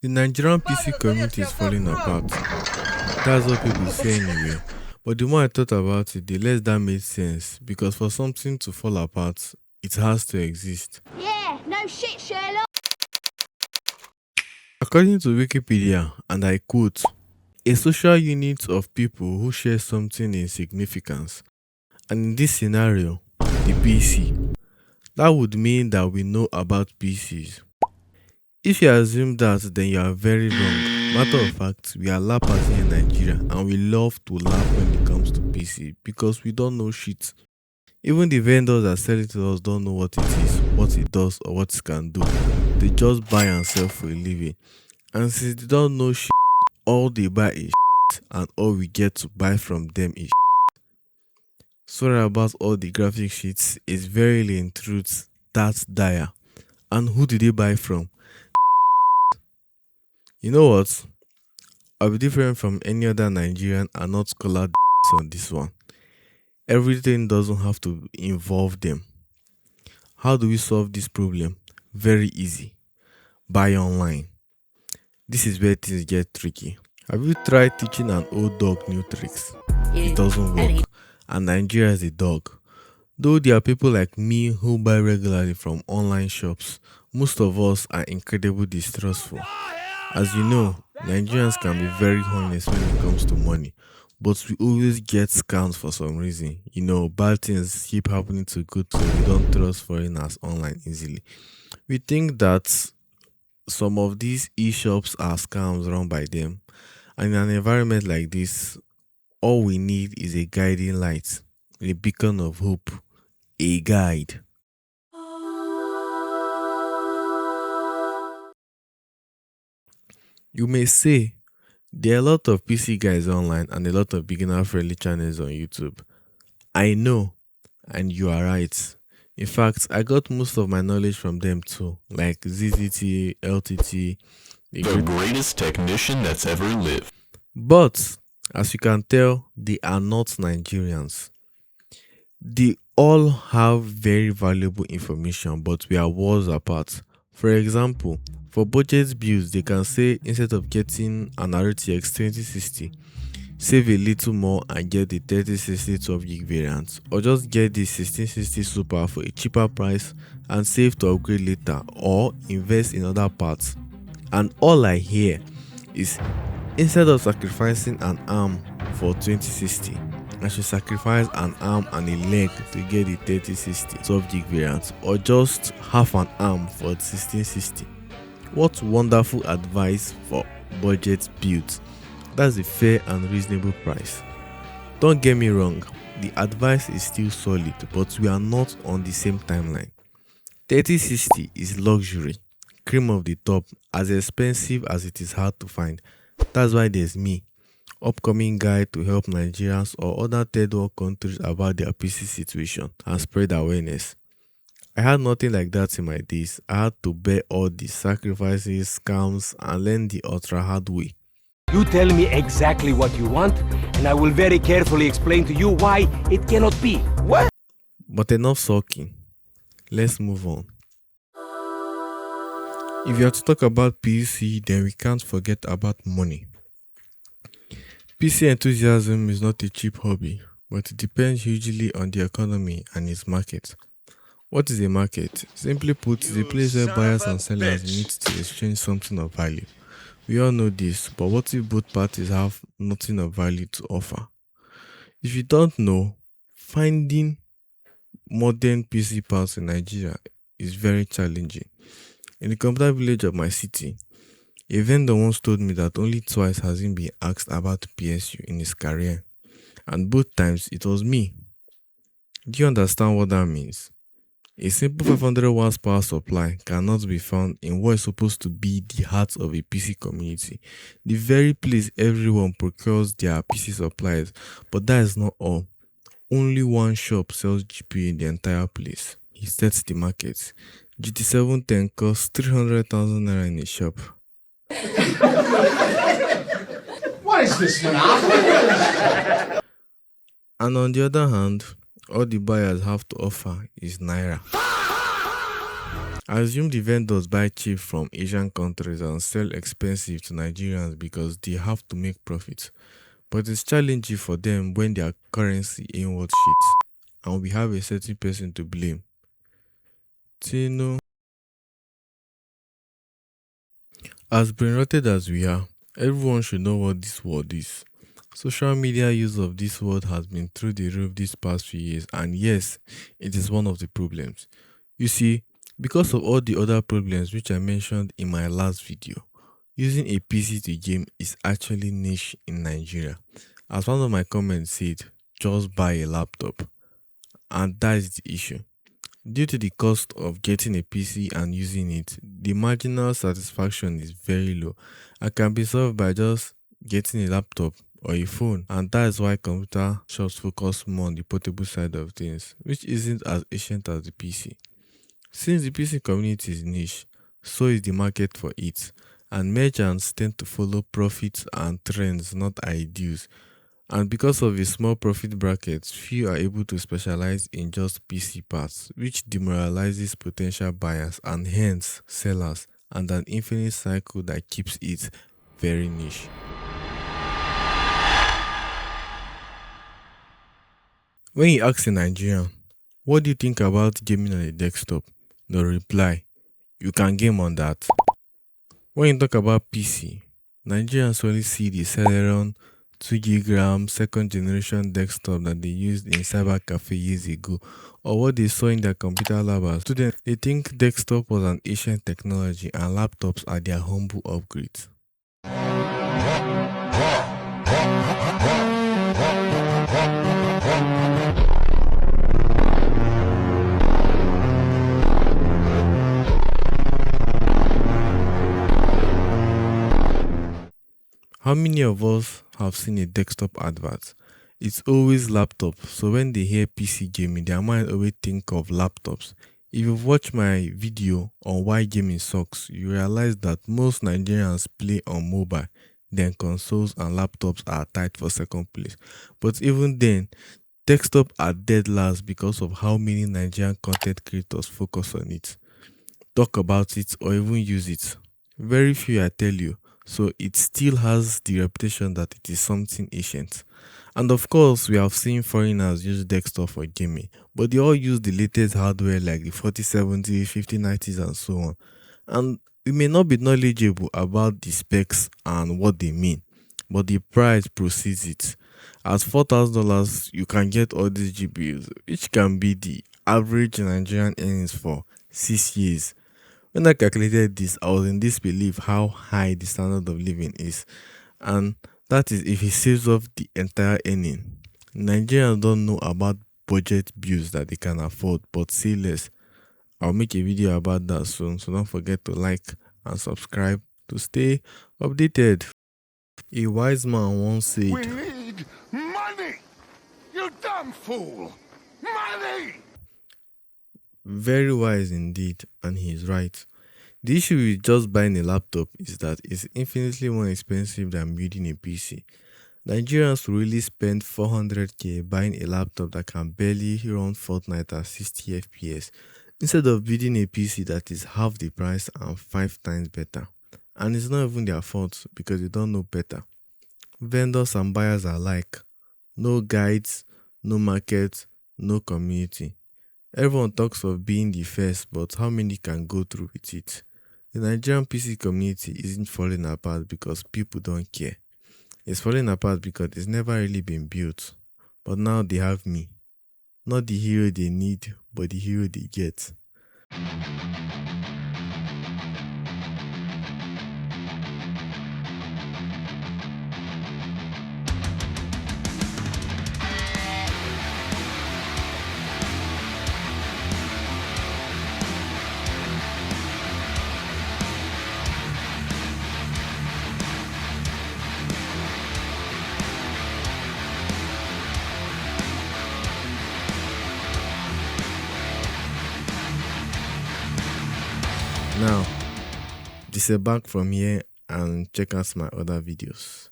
The Nigerian PC community is falling apart. That's what people say anyway. But the more I thought about it, the less that made sense. Because for something to fall apart, it has to exist. Yeah, no shit, Sherlock. According to Wikipedia, and I quote, a social unit of people who share something in significance. And in this scenario, the PC. That would mean that we know about PCs. If you assume that, then you are very wrong. Matter of fact, we are lappers here in Nigeria and we love to laugh when it comes to PC because we don't know shit. Even the vendors that sell it to us don't know what it is, what it does, or what it can do. They just buy and sell for a living. And since they don't know shit, all they buy is shit, and all we get to buy from them is shit. Sorry about all the graphic sheets, it's verily in truth that's dire. And who did they buy from? You know what? I'll be different from any other Nigerian and not colored on this one. Everything doesn't have to involve them. How do we solve this problem? Very easy. Buy online. This is where things get tricky. Have you tried teaching an old dog new tricks? It doesn't work. And Nigeria is a dog. Though there are people like me who buy regularly from online shops, most of us are incredibly distrustful. As you know, Nigerians can be very honest when it comes to money, but we always get scams for some reason. You know, bad things keep happening to good, so we don't trust foreigners online easily. We think that some of these e-shops are scams run by them, and in an environment like this, all we need is a guiding light, a beacon of hope, a guide. You may say there are a lot of PC guys online and a lot of beginner friendly channels on YouTube. I know, and you are right. In fact, I got most of my knowledge from them too, like ZZT, LTT, The greatest technician that's ever lived. But as you can tell, they are not Nigerians. They all have very valuable information, but we are worlds apart. For example, for budget builds, they can say instead of getting an RTX 2060, save a little more and get the 3060 12 gig variant, or just get the 1660 Super for a cheaper price and save to upgrade later, or invest in other parts. And all I hear is instead of sacrificing an arm for 2060, I should sacrifice an arm and a leg to get the 3060 12 gig variant, or just half an arm for 1660. What wonderful advice for budget builds. That's a fair and reasonable price. Don't get me wrong, the advice is still solid, but we are not on the same timeline. 3060 is luxury, cream of the top, as expensive as it is hard to find. That's why there's me, upcoming guide to help Nigerians or other third world countries about their PC situation and spread awareness. I had nothing like that in my days. I had to bear all the sacrifices, scams, and learn the ultra hard way. You tell me exactly what you want, and I will very carefully explain to you why it cannot be. What? But enough sulking. Let's move on. If you are to talk about PC, then we can't forget about money. PC enthusiasm is not a cheap hobby, but it depends hugely on the economy and its market. What is a market? Simply put, it's a place where buyers and sellers meet to exchange something of value. We all know this, but what if both parties have nothing of value to offer? If you don't know, finding modern PC parts in Nigeria is very challenging. In the computer village of my city, a vendor once told me that only twice has he been asked about PSU in his career, and both times it was me. Do you understand what that means? A simple 500 watts power supply cannot be found in what is supposed to be the heart of a PC community, the very place everyone procures their PC supplies. But that is not all. Only one shop sells GPU in the entire place. He sets the market. GT710 costs 300,000 naira in a shop. What is this monopoly? And on the other hand, all the buyers have to offer is naira. I assume the vendors buy cheap from Asian countries and sell expensive to Nigerians because they have to make profits. But it's challenging for them when their currency ain't worth shit. And we have a certain person to blame. Tino. As brain-rotted as we are, everyone should know what this word is. Social media use of this word has been through the roof these past few years, and yes, it is one of the problems. You see, because of all the other problems which I mentioned in my last video, using a PC to game is actually niche in Nigeria. As one of my comments said, just buy a laptop. And that is the issue. Due to the cost of getting a PC and using it, the marginal satisfaction is very low and can be solved by just getting a laptop or a phone. And that is why computer shops focus more on the portable side of things, which isn't as ancient as the PC. Since the PC community is niche, so is the market for it, and merchants tend to follow profits and trends, not ideals. And because of a small profit bracket, few are able to specialize in just PC parts, which demoralizes potential buyers and hence sellers, and an infinite cycle that keeps it very niche. When you ask a Nigerian, what do you think about gaming on a desktop? They'll reply, you can game on that. When you talk about PC, Nigerians only see the Celeron 2 GB RAM second generation desktop that they used in cyber cafe years ago, or what they saw in their computer lab as students. They think desktop was an ancient technology and laptops are their humble upgrades. How many of us have seen a desktop advert? It's always laptop, so when they hear PC gaming, their mind always think of laptops. If you've watched my video on why gaming sucks, you realize that most Nigerians play on mobile, then consoles and laptops are tied for second place. But even then, desktop are dead last because of how many Nigerian content creators focus on it, talk about it, or even use it. Very few, I tell you. So it still has the reputation that it is something ancient. And of course, we have seen foreigners use desktop for gaming, but they all use the latest hardware like the 4070, 5090s, and so on. And we may not be knowledgeable about the specs and what they mean, but the price precedes it. At $4,000, you can get all these GPUs, which can be the average Nigerian earnings for 6 years. When I calculated this, I was in disbelief how high the standard of living is, and that is if he saves off the entire earning. Nigerians don't know about budget bills that they can afford, but say less. I'll make a video about that soon, so don't forget to like and subscribe to stay updated. A wise man once said, We need money! You dumb fool! Money! very wise indeed, and he's right. The issue with just buying a laptop is that it's infinitely more expensive than building a PC. Nigerians really spend 400k buying a laptop that can barely run Fortnite at 60 FPS instead of building a PC that is half the price and 5 times better. And it's not even their fault because they don't know better. Vendors and buyers are alike. No guides, no market, no community. Everyone talks of being the first, but how many can go through with it? The Nigerian PC community isn't falling apart because people don't care. It's falling apart because it's never really been built. But now they have me. Not the hero they need, but the hero they get. Now, disembark from here and check out my other videos.